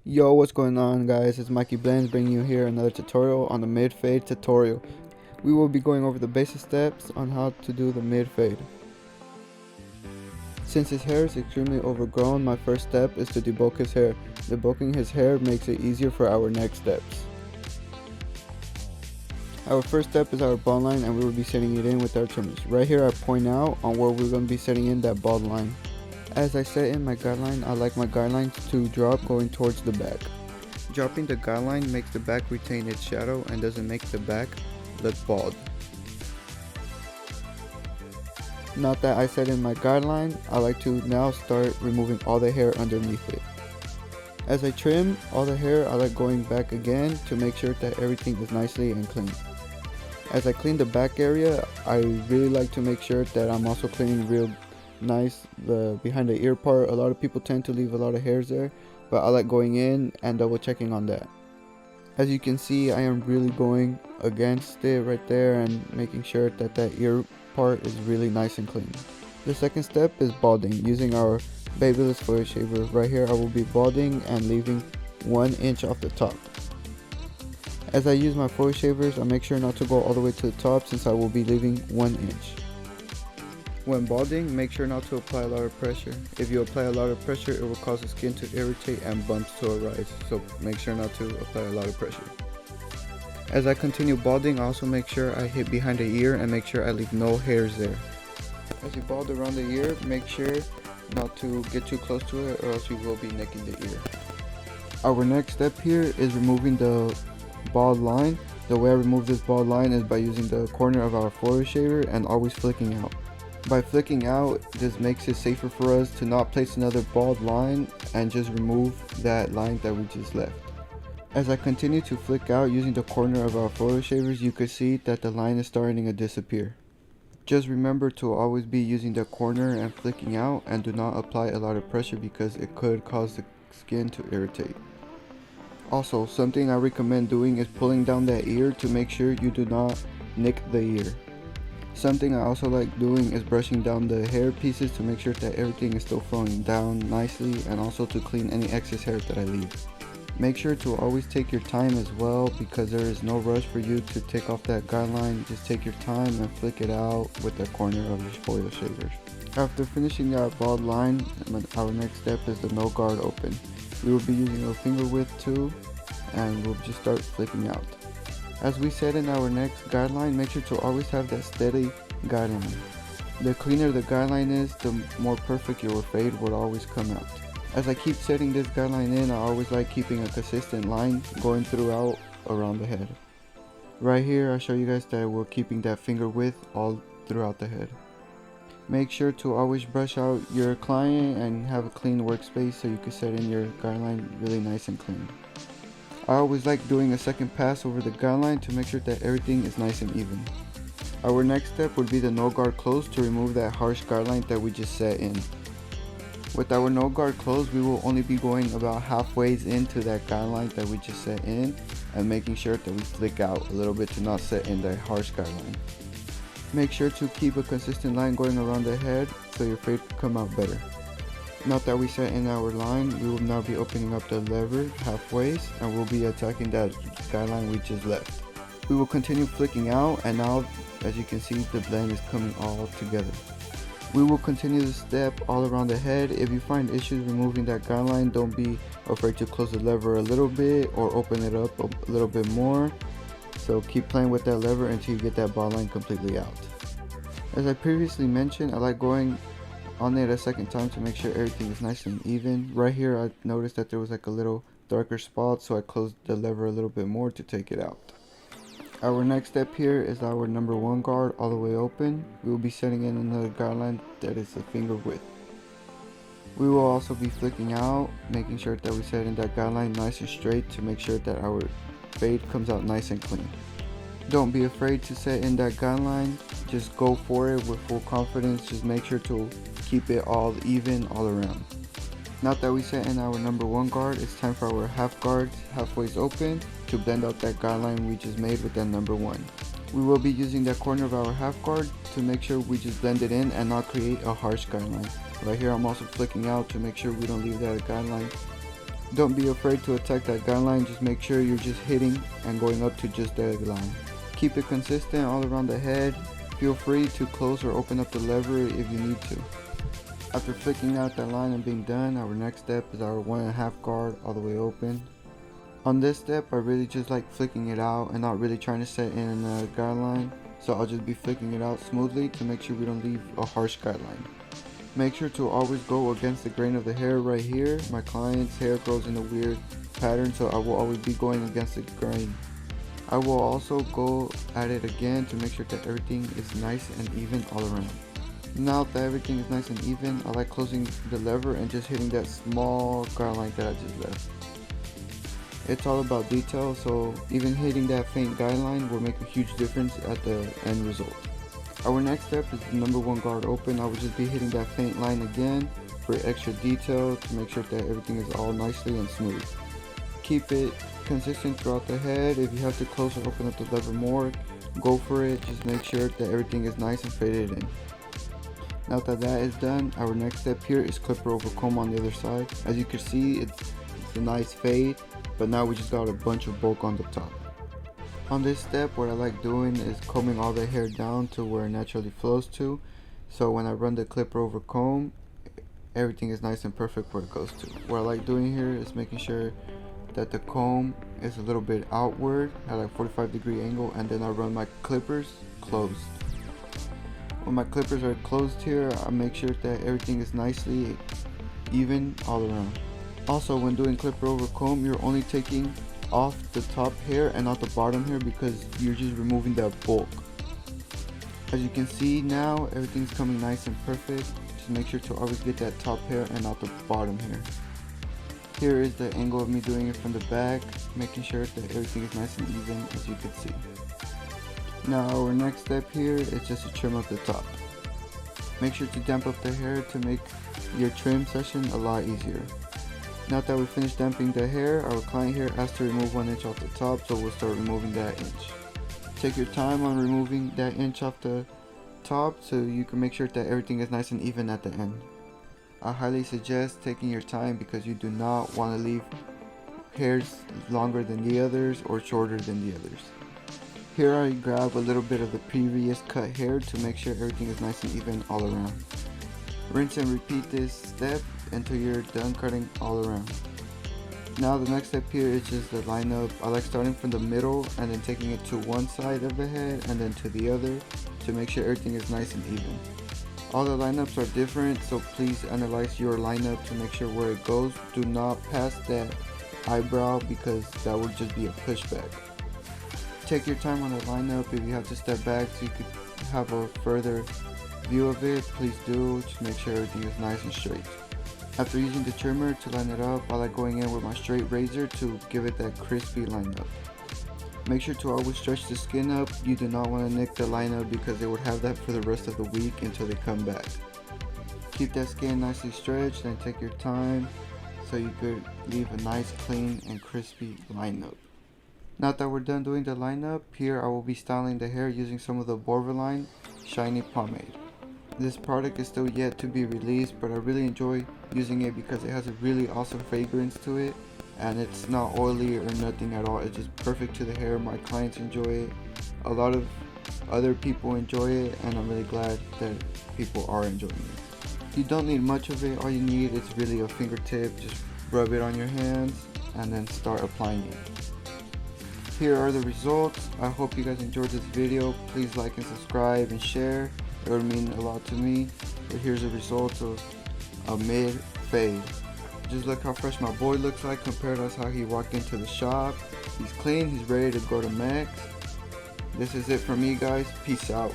Yo, what's going on, guys? It's Mikey Blends bringing you here another tutorial on the mid fade tutorial. We will be going over the basic steps on how to do the mid fade. Since his hair is extremely overgrown, my first step is to debulk his hair. Debulking his hair makes it easier for our next steps. Our first step is our bald line, and we will be setting it in with our trimmers. Right here I point out on where we're going to be setting in that bald line. As I set in my guideline, I like my guidelines to drop going towards the back. Dropping the guideline makes the back retain its shadow and doesn't make the back look bald. Now that I set in my guideline, I like to now start removing all the hair underneath it. As I trim all the hair, I like going back again to make sure that everything is nicely and clean. As I clean the back area, I really like to make sure that I'm also cleaning real nice the behind the ear part. A lot of people tend to leave a lot of hairs there, but I like going in and double checking on that. As you can see, I am really going against it right there and making sure that that ear part is really nice and clean. The second step is balding. Using our Babyliss foil shaver, right here I will be balding and leaving 1 inch off the top. As I use my foil shavers, I make sure not to go all the way to the top since I will be leaving 1 inch. When balding, make sure not to apply a lot of pressure. If you apply a lot of pressure, it will cause the skin to irritate and bumps to arise, so make sure not to apply a lot of pressure. As I continue balding, I also make sure I hit behind the ear and make sure I leave no hairs there. As you bald around the ear, make sure not to get too close to it or else you will be nicking the ear. Our next step here is removing the bald line. The way I remove this bald line is by using the corner of our foil shaver and always flicking out. By flicking out, this makes it safer for us to not place another bald line and just remove that line that we just left. As I continue to flick out using the corner of our foil shavers, you can see that the line is starting to disappear. Just remember to always be using the corner and flicking out, and do not apply a lot of pressure because it could cause the skin to irritate. Also, something I recommend doing is pulling down that ear to make sure you do not nick the ear. Something I also like doing is brushing down the hair pieces to make sure that everything is still flowing down nicely, and also to clean any excess hair that I leave. Make sure to always take your time as well, because there is no rush for you to take off that guideline. Just take your time and flick it out with the corner of your foil shavers. After finishing that bald line, our next step is the no guard open. We will be using a finger width tool and we'll just start flicking out. As we said in our next guideline, make sure to always have that steady guideline. The cleaner the guideline is, the more perfect your fade will always come out. As I keep setting this guideline in, I always like keeping a consistent line going throughout around the head. Right here I show you guys that we're keeping that finger width all throughout the head. Make sure to always brush out your client and have a clean workspace so you can set in your guideline really nice and clean. I always like doing a second pass over the guideline to make sure that everything is nice and even. Our next step would be the no guard close to remove that harsh guideline that we just set in. With our no guard close, we will only be going about halfway into that guideline that we just set in and making sure that we flick out a little bit to not set in that harsh guideline. Make sure to keep a consistent line going around the head so your fade can come out better. Now that we set in our line, we will now be opening up the lever halfway and we'll be attacking that guideline we just left. We will continue flicking out, and now as you can see, the blend is coming all together. We will continue the step all around the head. If you find issues removing that guideline, don't be afraid to close the lever a little bit or open it up a little bit more. So keep playing with that lever until you get that bald line completely out. As I previously mentioned, I like going on it a second time to make sure everything is nice and even. Right here I noticed that there was like a little darker spot, so I closed the lever a little bit more to take it out. Our next step here is our number 1 guard all the way open. We will be setting in another guideline that is a finger width. We will also be flicking out, making sure that we set in that guideline nice and straight to make sure that our fade comes out nice and clean. Don't be afraid to set in that guideline, just go for it with full confidence. Just make sure to keep it all even all around. Now that we set in our number 1 guard, it's time for our half guard halfways open to blend out that guideline we just made with that number 1. We will be using that corner of our half guard to make sure we just blend it in and not create a harsh guideline. Right here I'm also flicking out to make sure we don't leave that guideline Don't be afraid to attack that guideline, just make sure you're just hitting and going up to just the line. Keep it consistent all around the head. Feel free to close or open up the lever if you need to. After flicking out that line and being done, our next step is our 1.5 guard all the way open. On this step, I really just like flicking it out and not really trying to set in a guideline, so I'll just be flicking it out smoothly to make sure we don't leave a harsh guideline. Make sure to always go against the grain of the hair right here. My client's hair grows in a weird pattern, so I will always be going against the grain. I will also go at it again to make sure that everything is nice and even all around. Now that everything is nice and even, I like closing the lever and just hitting that small guideline that I just left. It's all about detail, so even hitting that faint guideline will make a huge difference at the end result. Our next step is the number 1 guard open. I will just be hitting that faint line again for extra detail to make sure that everything is all nicely and smooth. Keep it consistent throughout the head. If you have to close or open up the lever more, go for it. Just make sure that everything is nice and faded in. Now that that is done, our next step here is clipper over comb on the other side. As you can see, it's a nice fade, but now we just got a bunch of bulk on the top. On this step, what I like doing is combing all the hair down to where it naturally flows to, so when I run the clipper over comb, everything is nice and perfect where it goes to. What I like doing here is making sure that the comb is a little bit outward at like 45-degree angle, and then I run my clippers closed. When my clippers are closed here, I make sure that everything is nicely even all around. Also, when doing clipper over comb, you're only taking off the top hair and not the bottom hair because you're just removing that bulk. As you can see now, everything's coming nice and perfect. Just make sure to always get that top hair and not the bottom hair. Here is the angle of me doing it from the back, making sure that everything is nice and even, as you can see. Now our next step here is just to trim up the top. Make sure to damp up the hair to make your trim session a lot easier. Now that we finished damping the hair, our client here asked to remove 1 inch off the top, so we'll start removing that inch. Take your time on removing that inch off the top so you can make sure that everything is nice and even at the end. I highly suggest taking your time because you do not want to leave hairs longer than the others or shorter than the others. Here I grab a little bit of the previous cut hair to make sure everything is nice and even all around. Rinse and repeat this step until you're done cutting all around. Now the next step here is just the lineup. I like starting from the middle and then taking it to one side of the head and then to the other to make sure everything is nice and even. All the lineups are different, so please analyze your lineup to make sure where it goes. Do not pass that eyebrow because that would just be a pushback. Take your time on the lineup. If you have to step back so you could have a further view of it, please do. Just make sure everything is nice and straight. After using the trimmer to line it up, I like going in with my straight razor to give it that crispy lineup. Make sure to always stretch the skin up. You do not want to nick the lineup because they would have that for the rest of the week until they come back. Keep that skin nicely stretched and take your time so you could leave a nice clean and crispy lineup. Now that we're done doing the lineup, here I will be styling the hair using some of the Borderline Shiny Pomade. This product is still yet to be released, but I really enjoy using it because it has a really awesome fragrance to it and it's not oily or nothing at all. It's just perfect to the hair. My clients enjoy it. A lot of other people enjoy it and I'm really glad that people are enjoying it. You don't need much of it. All you need is really a fingertip. Just rub it on your hands and then start applying it. Here are the results. I hope you guys enjoyed this video. Please like and subscribe and share. It would mean a lot to me. But here's the results of a mid fade. Just look how fresh my boy looks like compared to how he walked into the shop. He's clean, he's ready to go to max. This is it for me, guys. Peace out.